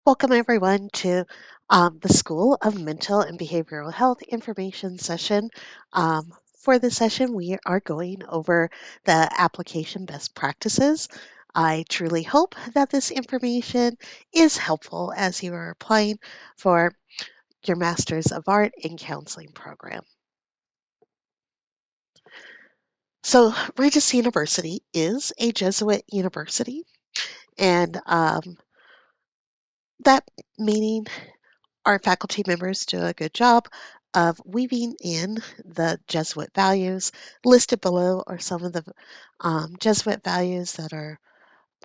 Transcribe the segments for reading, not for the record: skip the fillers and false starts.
Welcome, everyone, to the School of Mental and Behavioral Health information session. For this session, we are going over the application best practices. I truly hope that this information is helpful as you are applying for your Master's of Art in Counseling program. So, Regis University is a Jesuit university, and that meaning our faculty members do a good job of weaving in the Jesuit values. Listed below are some of the Jesuit values that are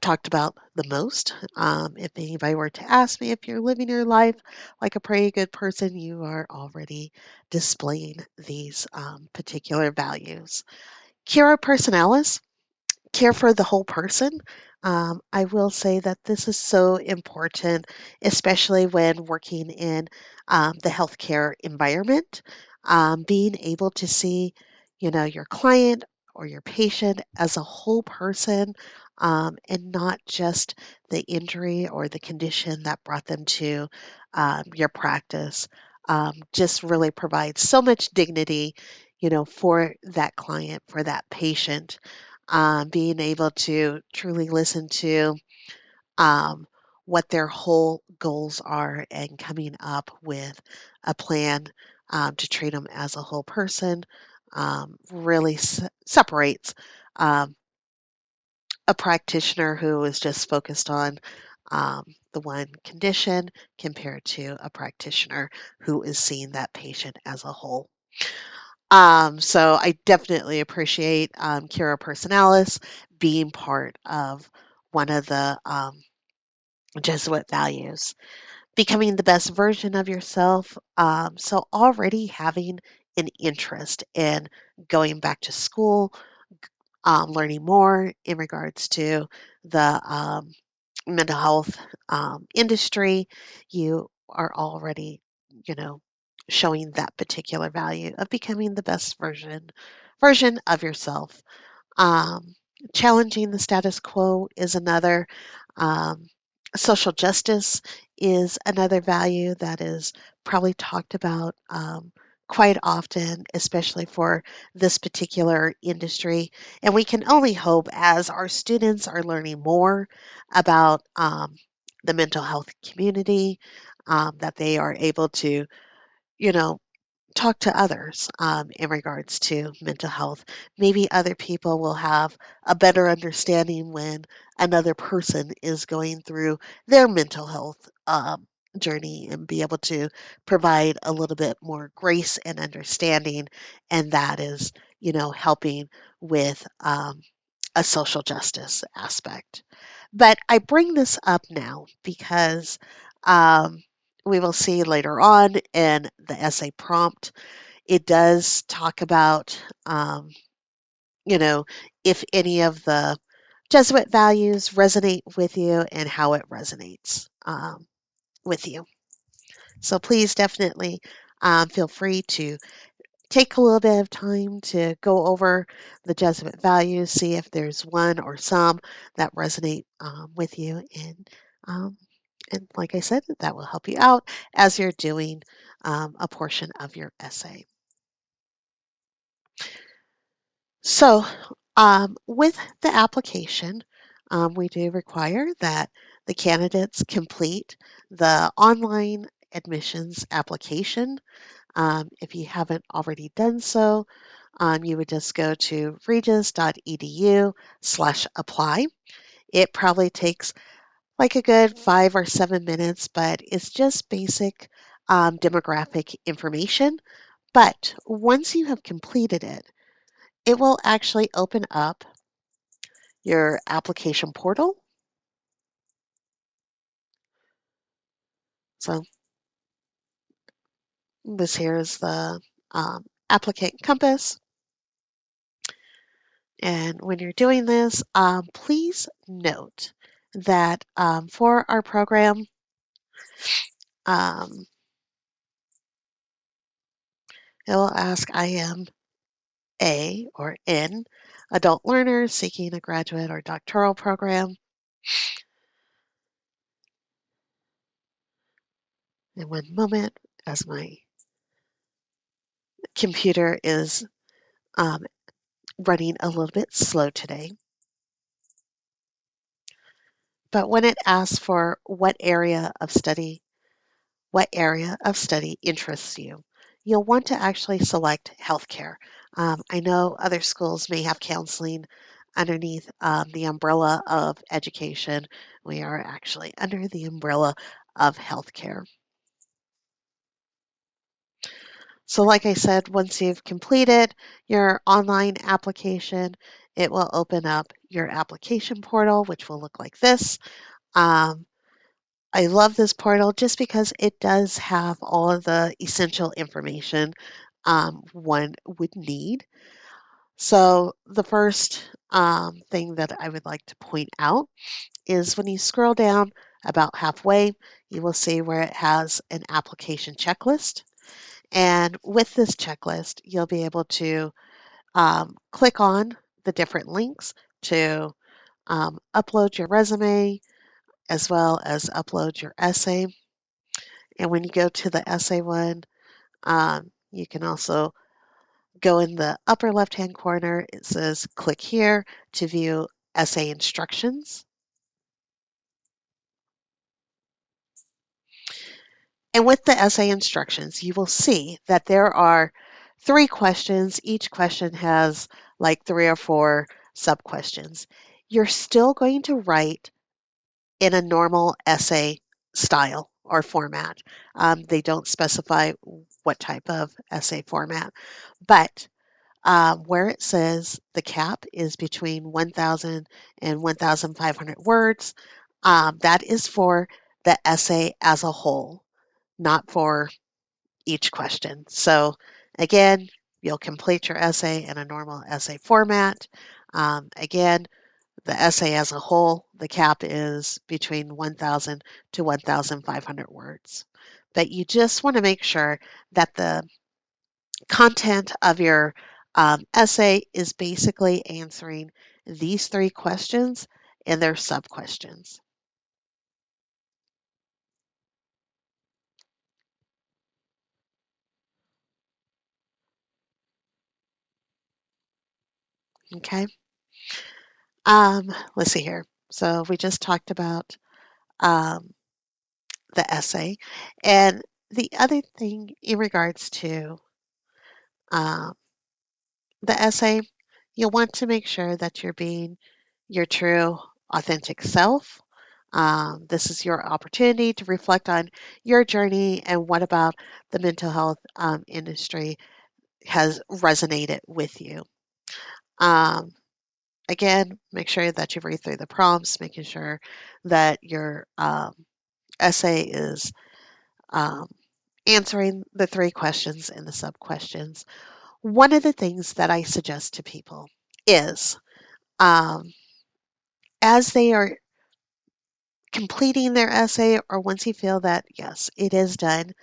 talked about the most. If anybody were to ask me if you're living your life like a pretty good person, you are already displaying these particular values. Cura personalis, care for the whole person. I will say that this is so important, especially when working in the healthcare environment. Being able to see, your client or your patient as a whole person, and not just the injury or the condition that brought them to your practice, just really provides so much dignity, for that client, for that patient, being able to truly listen to um, what their whole goals are and coming up with a plan to treat them as a whole person really separates um, a practitioner who is just focused on the one condition compared to a practitioner who is seeing that patient as a whole. So I definitely appreciate Cura Personalis being part of one of the Jesuit values. Becoming the best version of yourself. So already having an interest in going back to school, learning more in regards to the mental health industry, you are already, you know, showing that particular value of becoming the best version of yourself. Um, Challenging the status quo is another. Um, Social justice is another value that is probably talked about quite often, especially for this particular industry. And we can only hope as our students are learning more about the mental health community that they are able to, you know, talk to others in regards to mental health. Maybe other people will have a better understanding when another person is going through their mental health journey and be able to provide a little bit more grace and understanding. And that is, helping with a social justice aspect. But I bring this up now because um, we will see later on in the essay prompt it does talk about, you know, if any of the Jesuit values resonate with you and how it resonates with you. So please definitely feel free to take a little bit of time to go over the Jesuit values, see if there's one or some that resonate with you. Um, and like I said, that will help you out as you're doing a portion of your essay. So, with the application, we do require that the candidates complete the online admissions application. If you haven't already done so, you would just go to regis.edu/apply. It probably takes like a good 5 or 7 minutes, but it's just basic demographic information. But once you have completed it, it will actually open up your application portal. So this here is the applicant compass. And when you're doing this, please note that for our program, um, it will ask I am A or N, adult learner seeking a graduate or doctoral program. In one moment, as my computer is um, running a little bit slow today. But when it asks for what area of study interests you, you'll want to actually select healthcare. I know other schools may have counseling underneath the umbrella of education. We are actually under the umbrella of healthcare. So, like I said, once you've completed your online application, it will open up your application portal, which will look like this. Um, I love this portal just because it does have all of the essential information one would need. So, the first thing that I would like to point out is when you scroll down about halfway, you will see where it has an application checklist. And with this checklist, you'll be able to click on the different links to upload your resume as well as upload your essay. And when you go to the essay one, you can also go in the upper left-hand corner. It says click here to view essay instructions. And with the essay instructions, you will see that there are 3 questions. Each question has like 3 or 4 sub-questions. You're still going to write in a normal essay style or format. They don't specify what type of essay format, but where it says the cap is between 1,000 and 1,500 words, that is for the essay as a whole, not for each question. So again, you'll complete your essay in a normal essay format. Again, the essay as a whole, the cap is between 1,000 to 1,500 words. But you just want to make sure that the content of your essay is basically answering these 3 questions and their sub questions. Okay. Let's see here. So we just talked about um, the essay. And the other thing in regards to um, the essay, you'll want to make sure that you're being your true, authentic self. This is your opportunity to reflect on your journey and what about the mental health industry has resonated with you. Um, Again, make sure that you read through the prompts, making sure that your essay is um, answering the 3 questions and the sub questions. One of the things that I suggest to people is um, as they are completing their essay, or once you feel that, yes, it is done,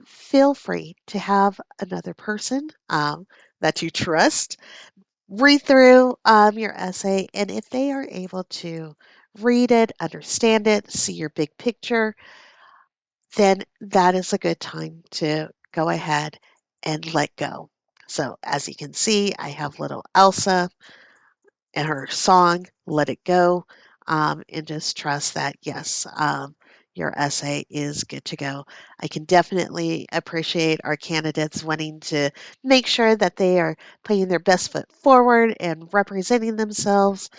feel free to have another person that you trust read through your essay. And if they are able to read it, understand it, see your big picture, then that is a good time to go ahead and let go. So, as you can see, I have little Elsa and her song, Let It Go, and just trust that, yes, your essay is good to go. I can definitely appreciate our candidates wanting to make sure that they are putting their best foot forward and representing themselves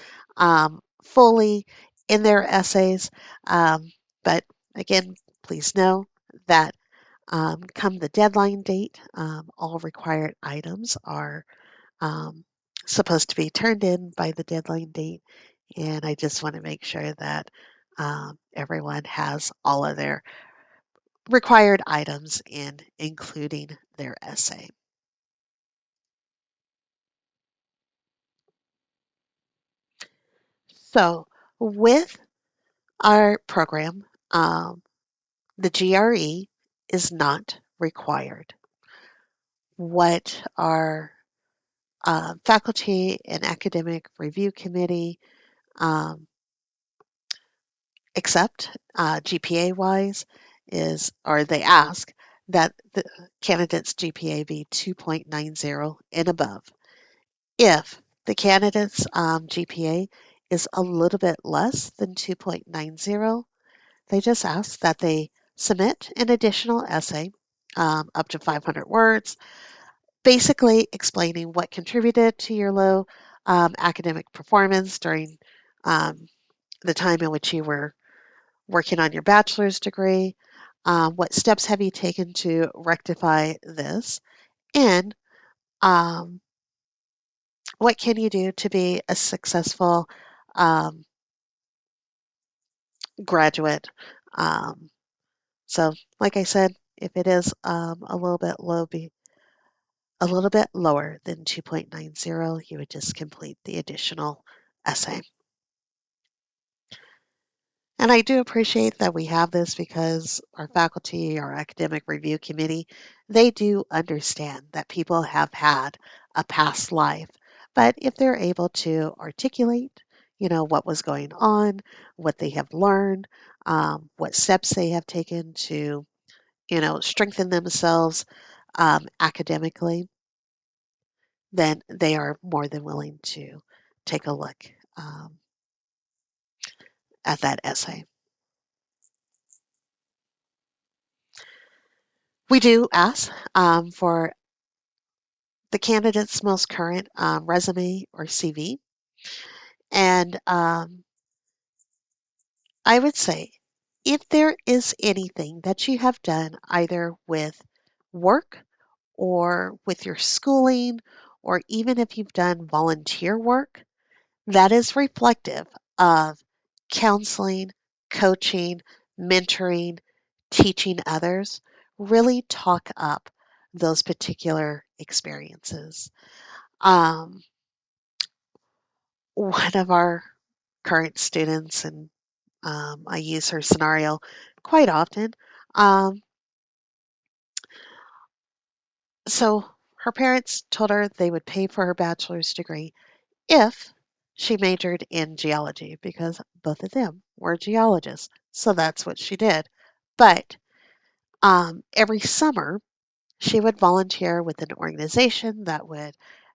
fully in their essays. But again, please know that come the deadline date, all required items are um, supposed to be turned in by the deadline date. And I just want to make sure that everyone has all of their required items in, including their essay. So, with our program, the GRE is not required. What our faculty and academic review committee um, accept GPA wise or they ask that the candidate's GPA be 2.90 and above. If the candidate's GPA is a little bit less than 2.90, they just ask that they submit an additional essay, up to 500 words, basically explaining what contributed to your low academic performance during um, the time in which you were working on your bachelor's degree. What steps have you taken to rectify this? And um, what can you do to be a successful um, graduate? Um, so, like I said, if it is a little bit lower than 2.90, you would just complete the additional essay. And I do appreciate that we have this because our faculty, our academic review committee, they do understand that people have had a past life. But if they're able to articulate, what was going on, what they have learned, what steps they have taken to, strengthen themselves academically, then they are more than willing to take a look at that essay. We do ask for the candidate's most current resume or CV. And I would say if there is anything that you have done either with work or with your schooling, or even if you've done volunteer work, that is reflective of counseling, coaching, mentoring, teaching others. Really talk up those particular experiences. Um, One of our current students, and I use her scenario quite often. Um, so her parents told her they would pay for her bachelor's degree if she majored in geology because both of them were geologists. So that's what she did. But every summer, she would volunteer with an organization that would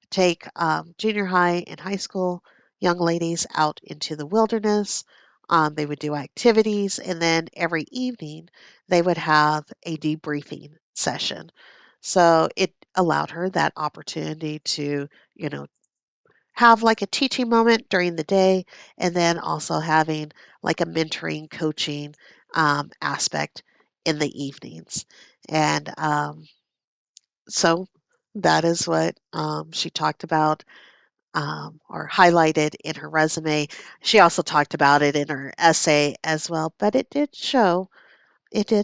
take junior high and high school young ladies out into the wilderness. They would do activities, and then every evening they would have a debriefing session. So it allowed her that opportunity to, you know, have like a teaching moment during the day, and then also having like a mentoring, coaching aspect in the evenings. And so that is what she talked about or highlighted in her resume. She also talked about it in her essay as well, but it did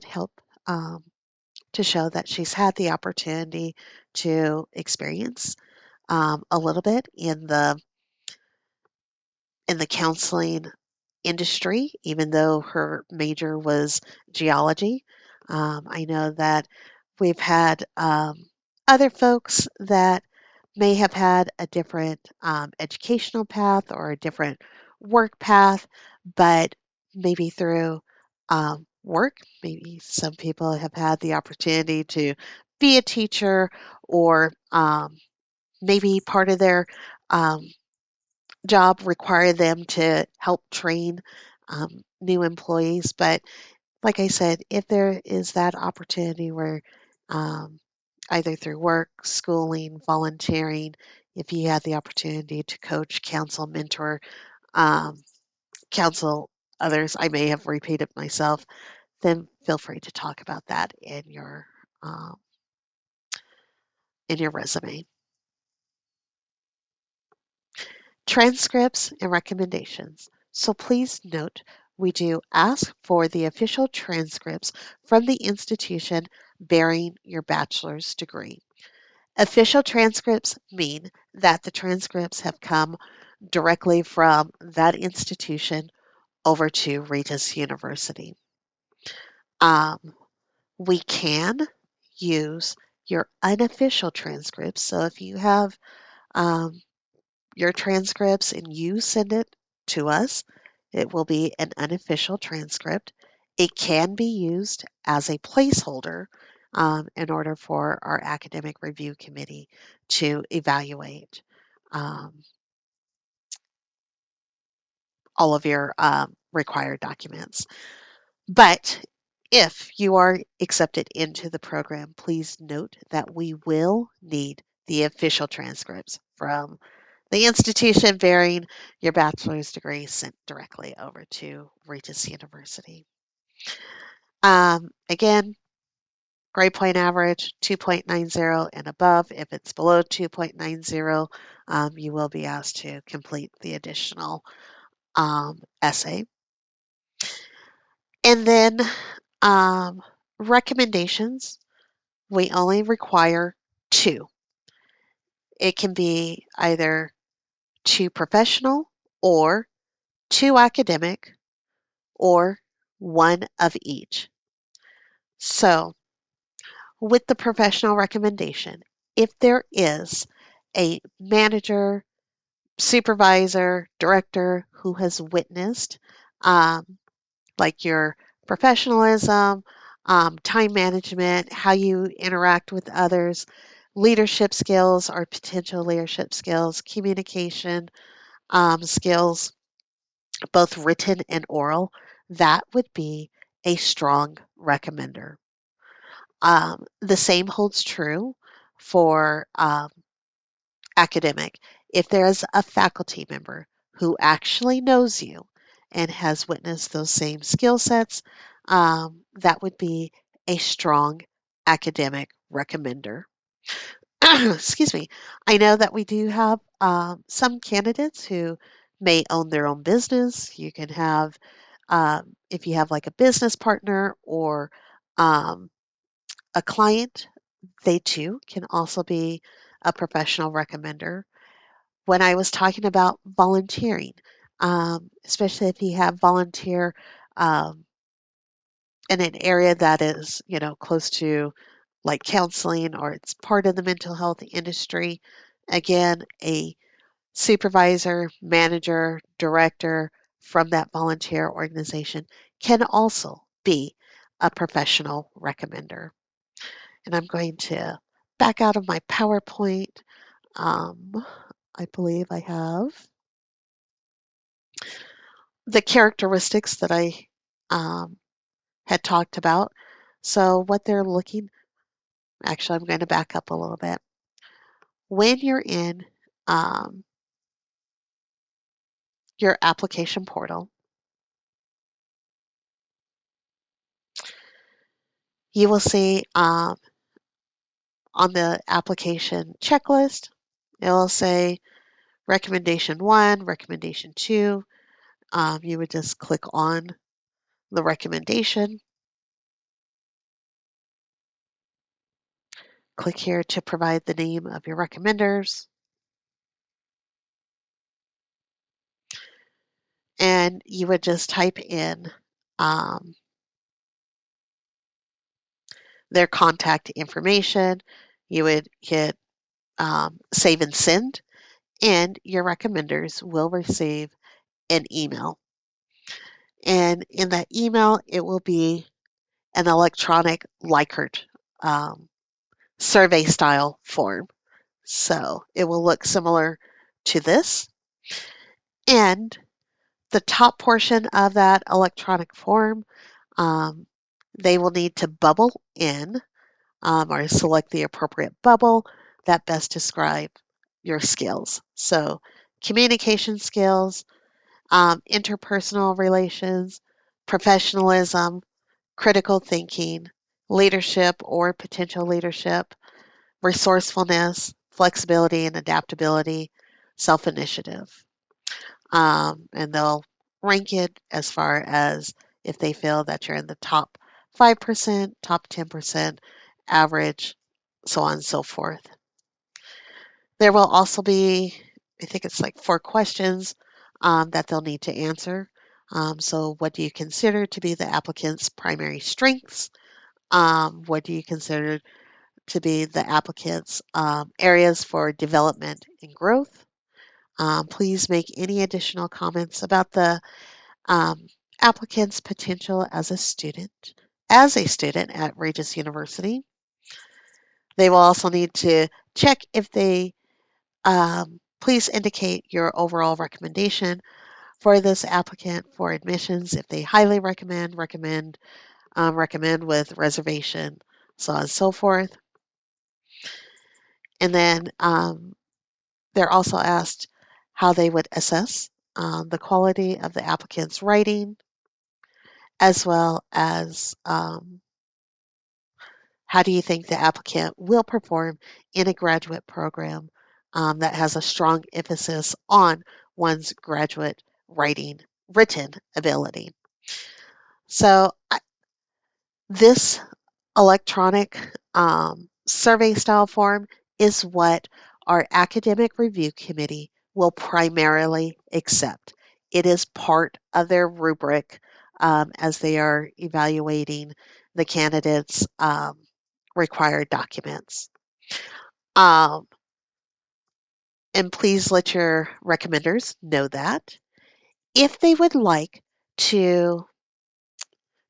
help um, to show that she's had the opportunity to experience a little bit in the counseling industry, even though her major was geology. I know that we've had other folks that may have had a different educational path or a different work path, but maybe through work, maybe some people have had the opportunity to be a teacher, or maybe part of their um, job require them to help train new employees. But like I said, if there is that opportunity where um, either through work, schooling, volunteering, if you have the opportunity to coach, counsel, mentor, um, counsel others, I may have repeated myself, then feel free to talk about that um, in your resume. Transcripts and recommendations. So please note, we do ask for the official transcripts from the institution bearing your bachelor's degree. Official transcripts mean that the transcripts have come directly from that institution over to Regis University. Um, we can use your unofficial transcripts. So if you have um, your transcripts and you send it to us, it will be an unofficial transcript. It can be used as a placeholder in order for our academic review committee to evaluate um, all of your required documents. But if you are accepted into the program, please note that we will need the official transcripts from the institution bearing your bachelor's degree sent directly over to Regis University. Again, grade point average 2.90 and above. If it's below 2.90, you will be asked to complete the additional essay. And then recommendations, we only require two. It can be either two professional or two academic or one of each. So, with the professional recommendation, if there is a manager, supervisor, director who has witnessed like your professionalism, time management, how you interact with others, leadership skills or potential leadership skills, communication skills, both written and oral, that would be a strong recommender. The same holds true for academic. If there is a faculty member who actually knows you and has witnessed those same skill sets, that would be a strong academic recommender. Excuse me. I know that we do have some candidates who may own their own business. You can have, if you have like a business partner or um, a client, they too can also be a professional recommender. When I was talking about volunteering, especially if you have volunteer um, in an area that is, close to like counseling or it's part of the mental health industry, again, a supervisor, manager, director from that volunteer organization can also be a professional recommender. And I'm going to back out of my PowerPoint. Um, I believe I have the characteristics that I um, had talked about. So, what they're looking, actually, I'm going to back up a little bit. When you're in um, your application portal, you will see on the application checklist, it will say recommendation one, recommendation two. You would just click on the recommendation, click here to provide the name of your recommenders, and you would just type in um, their contact information. You would hit save and send, and your recommenders will receive an email. And in that email, it will be an electronic Likert um, survey style form. So it will look similar to this. And the top portion of that electronic form, um, they will need to bubble in or select the appropriate bubble that best describe your skills. So communication skills, interpersonal relations, professionalism, critical thinking, leadership or potential leadership, resourcefulness, flexibility and adaptability, self initiative. And they'll rank it as far as if they feel that you're in the top 5%, top 10%, average, so on and so forth. There will also be, I think it's like 4 questions that they'll need to answer. So, what do you consider to be the applicant's primary strengths? What do you consider to be the applicant's areas for development and growth? Please make any additional comments about the applicants' potential as a student at Regis University. They will also need to check if they please indicate your overall recommendation for this applicant for admissions. If they highly recommend with reservation, so on and so forth. And then they're also asked how they would assess the quality of the applicant's writing, as well as how do you think the applicant will perform in a graduate program that has a strong emphasis on one's graduate written ability. So this electronic survey style form is what our academic review committee will primarily accept. It is part of their rubric as they are evaluating the candidates' required documents. And please let your recommenders know that. If they would like to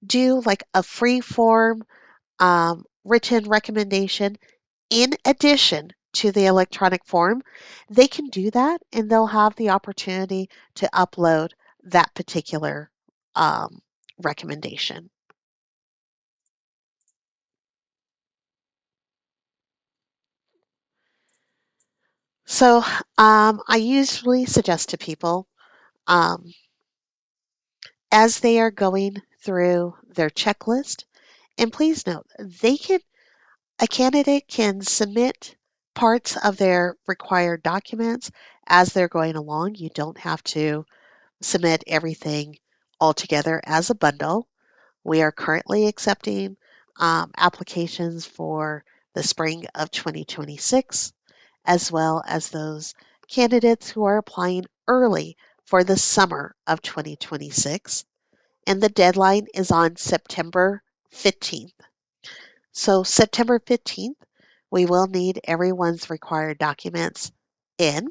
do like a free form written recommendation in addition to the electronic form, they can do that and they'll have the opportunity to upload that particular recommendation. So I usually suggest to people um, as they are going through their checklist, and please note, a candidate can submit parts of their required documents as they're going along. You don't have to submit everything all together as a bundle. We are currently accepting applications for the spring of 2026, as well as those candidates who are applying early for the summer of 2026. And the deadline is on September 15th. So, September 15th, we will need everyone's required documents in.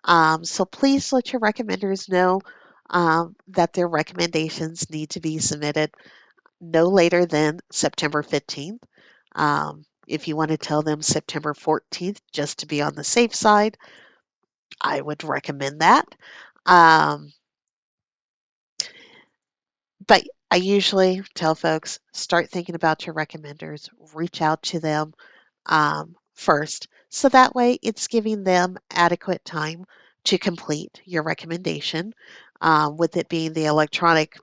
So, please let your recommenders know that their recommendations need to be submitted no later than September 15th. If you want to tell them September 14th, just to be on the safe side, I would recommend that. Um, but I usually tell folks start thinking about your recommenders, reach out to them first. So that way it's giving them adequate time to complete your recommendation. With it being the electronic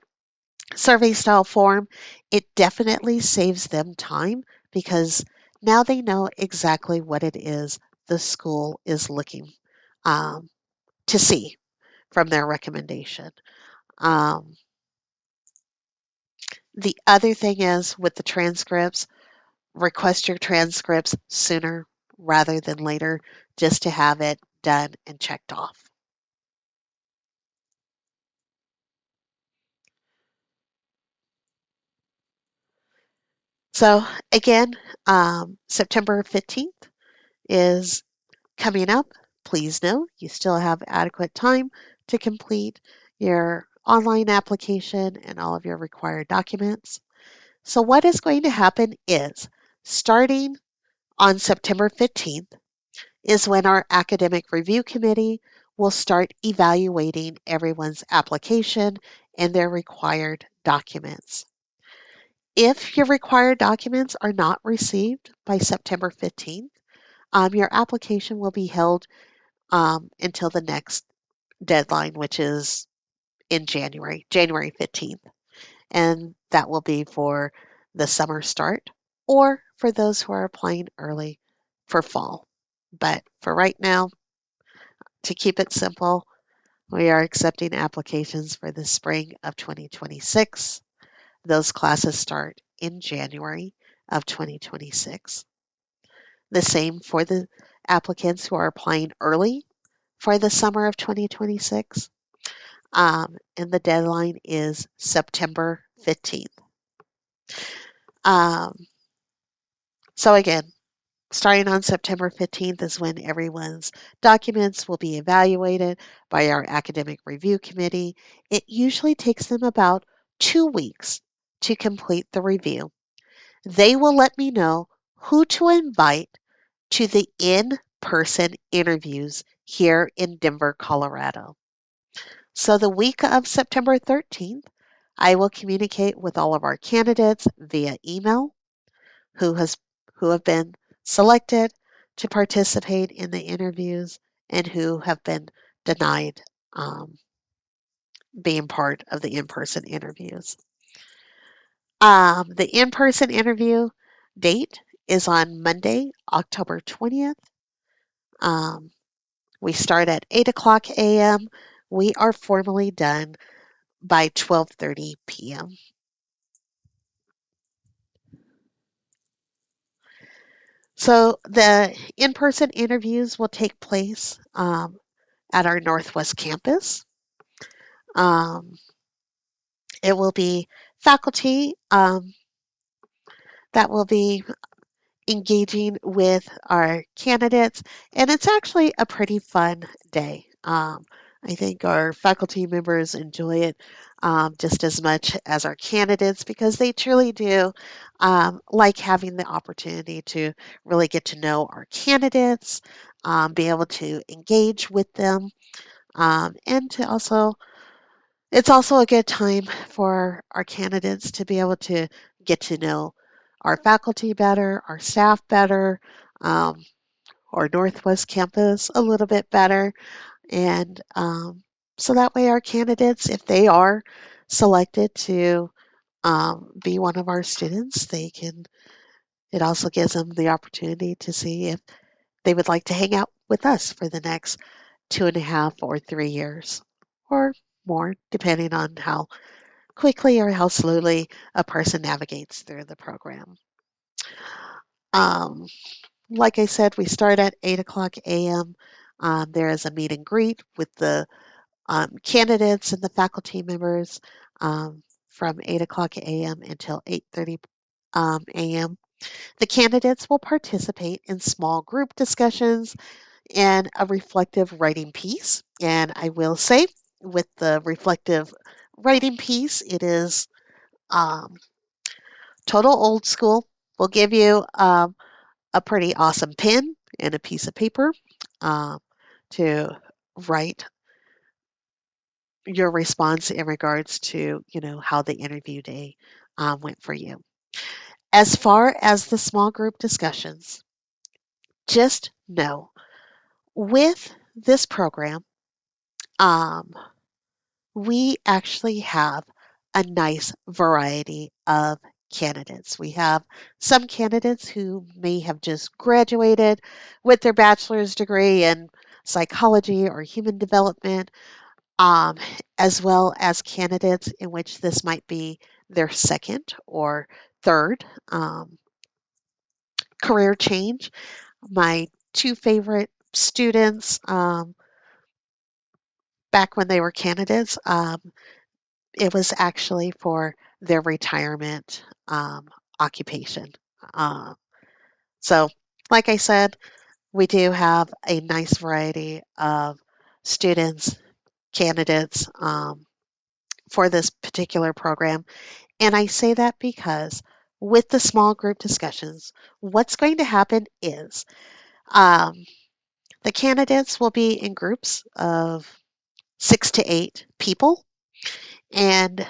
survey style form, it definitely saves them time because now they know exactly what it is the school is looking um, to see from their recommendation. Um, the other thing is with the transcripts, request your transcripts sooner rather than later just to have it done and checked off. So, again, September 15th is coming up. Please know you still have adequate time to complete your online application and all of your required documents. So, what is going to happen is starting on September 15th, is when our academic review committee will start evaluating everyone's application and their required documents. If your required documents are not received by September 15th, your application will be held until the next deadline, which is in January 15th. And that will be for the summer start or for those who are applying early for fall. But for right now, to keep it simple, we are accepting applications for the spring of 2026. Those classes start in January of 2026. The same for the applicants who are applying early for the summer of 2026. And the deadline is September 15th. Um, so, again, starting on September 15th is when everyone's documents will be evaluated by our academic review committee. It usually takes them about 2 weeks to complete the review. They will let me know who to invite to the in-person interviews here in Denver, Colorado. So the week of September 13th, I will communicate with all of our candidates via email who has who have been selected to participate in the interviews and who have been denied being part of the in-person interviews. The in-person interview date is on Monday, October 20th. Um, we start at 8 o'clock a.m. We are formally done by 12:30 p.m. So the in-person interviews will take place at our Northwest campus. Um, it will be faculty that will be engaging with our candidates, and it's actually a pretty fun day. I think our faculty members enjoy it just as much as our candidates because they truly do like having the opportunity to really get to know our candidates, be able to engage with them, and to also it's also a good time for our candidates to be able to get to know our faculty better, our staff better, um, our Northwest campus a little bit better. And so that way, our candidates, if they are selected to be one of our students, it also gives them the opportunity to see if they would like to hang out with us for the next 2.5 or 3 years or more, depending on how quickly or how slowly a person navigates through the program. Um, like I said, we start at 8 o'clock a.m. There is a meet and greet with the candidates and the faculty members from 8 o'clock a.m. until 8:30 a.m. The candidates will participate in small group discussions and a reflective writing piece. And I will say, with the reflective writing piece, it is um, total old school. We'll give you a pretty awesome pen and a piece of paper um, to write your response in regards to how the interview day went for you. As far as the small group discussions, just know with this program, um, we actually have a nice variety of candidates. We have some candidates who may have just graduated with their bachelor's degree in psychology or human development, um, as well as candidates in which this might be their second or third career change. My two favorite students back when they were candidates, it was actually for their retirement occupation. Uh, so, like I said, we do have a nice variety of students, candidates for this particular program. And I say that because with the small group discussions, what's going to happen is um, the candidates will be in groups of 6 to 8 people, and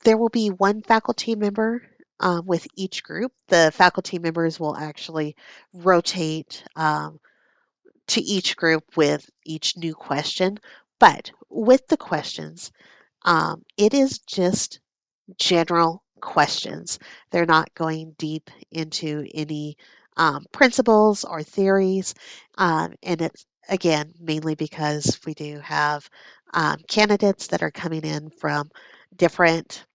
there will be one faculty member with each group. The faculty members will actually rotate to each group with each new question. But with the questions, it is just general questions. They're not going deep into any principles or theories. And it's, again, mainly because we do have candidates that are coming in from different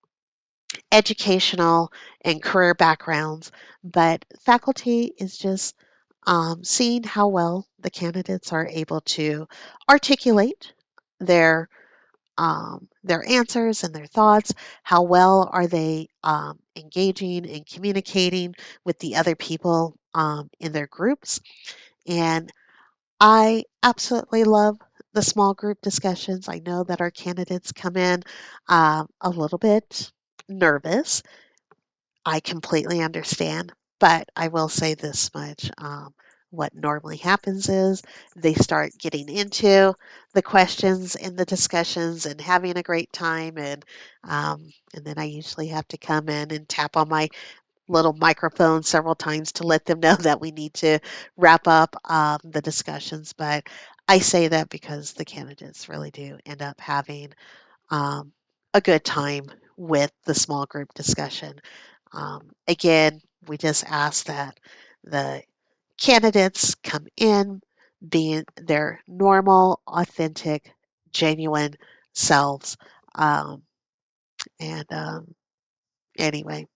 educational and career backgrounds, but faculty is just seeing how well the candidates are able to articulate their their answers and their thoughts. How well are they engaging and communicating with the other people in their groups? And I absolutely love the small group discussions. I know that our candidates come in a little bit nervous. I completely understand, but I will say this much. What normally happens is they start getting into the questions and the discussions and having a great time, and then I usually have to come in and tap on my little microphone several times to let them know that we need to wrap up the discussions. But I say that because the candidates really do end up having um, a good time with the small group discussion. Again, we just ask that the candidates come in being their normal, authentic, genuine selves. Um, and anyway,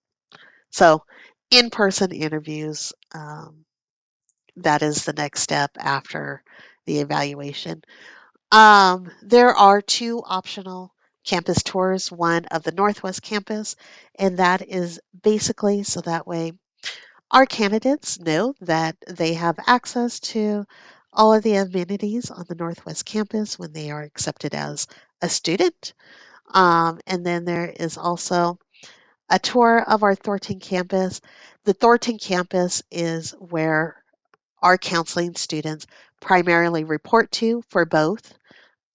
so in person interviews, that is the next step after the evaluation. There are two optional campus tours, one of the Northwest campus, and that is basically so that way our candidates know that they have access to all of the amenities on the Northwest campus when they are accepted as a student. And then there is also a tour of our Thornton campus. The Thornton campus is where our counseling students primarily report to for both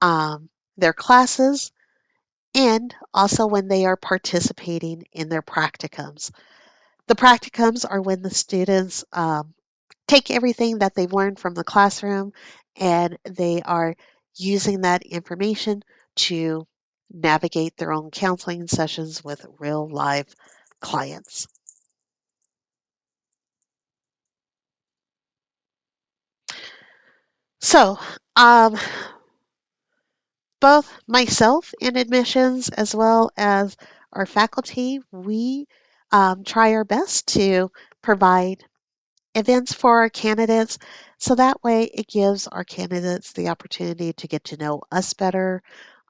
um, their classes and also when they are participating in their practicums. The practicums are when the students take everything that they've learned from the classroom and they are using that information to navigate their own counseling sessions with real live clients. So, um, both myself in admissions as well as our faculty, we try our best to provide events for our candidates so that way it gives our candidates the opportunity to get to know us better,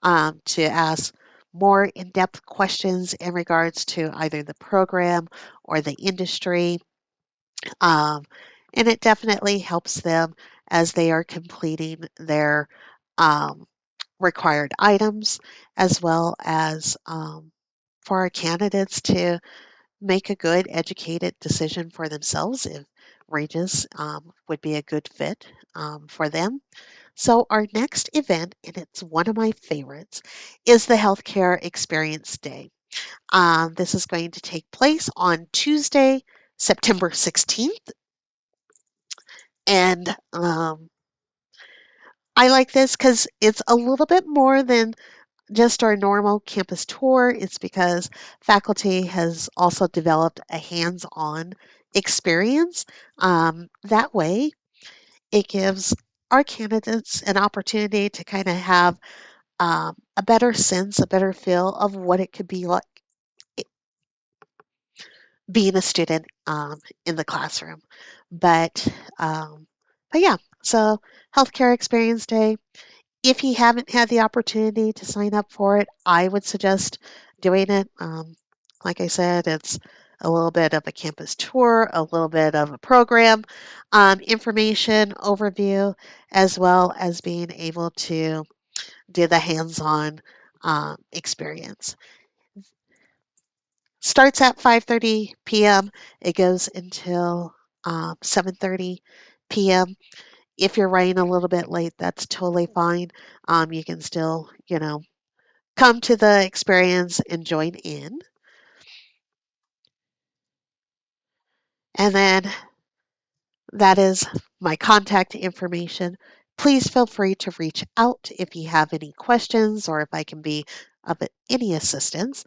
to ask more in depth questions in regards to either the program or the industry. Um, and it definitely helps them as they are completing their um, required items, as well as for our candidates to make a good, educated decision for themselves if Regis would be a good fit for them. So, our next event, and it's one of my favorites, is the Healthcare Experience Day. This is going to take place on Tuesday, September 16th. And I like this because it's a little bit more than just our normal campus tour. It's because faculty has also developed a hands on experience. That way, it gives our candidates an opportunity to kind of have a better sense, a better feel of what it could be like being a student in the classroom. But, um, but yeah, so Healthcare Experience Day. If you haven't had the opportunity to sign up for it, I would suggest doing it. Like I said, it's a little bit of a campus tour, a little bit of a program, information overview, as well as being able to do the hands-on experience. Starts at 5:30 p.m. It goes until 7:30 p.m. If you're running a little bit late, that's totally fine. You can still, come to the experience and join in. And then that is my contact information. Please feel free to reach out if you have any questions or if I can be of any assistance.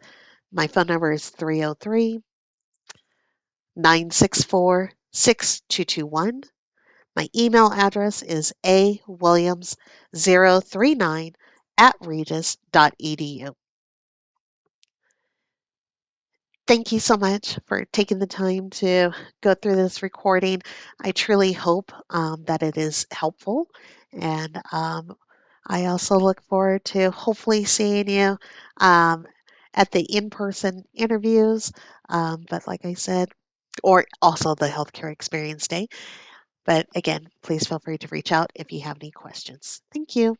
My phone number is 303 964 6221. My email address is awilliams039 at regis.edu. Thank you so much for taking the time to go through this recording. I truly hope that it is helpful. And I also look forward to hopefully seeing you um, at the in person interviews. But like I said, or also the Healthcare Experience Day. But again, please feel free to reach out if you have any questions. Thank you.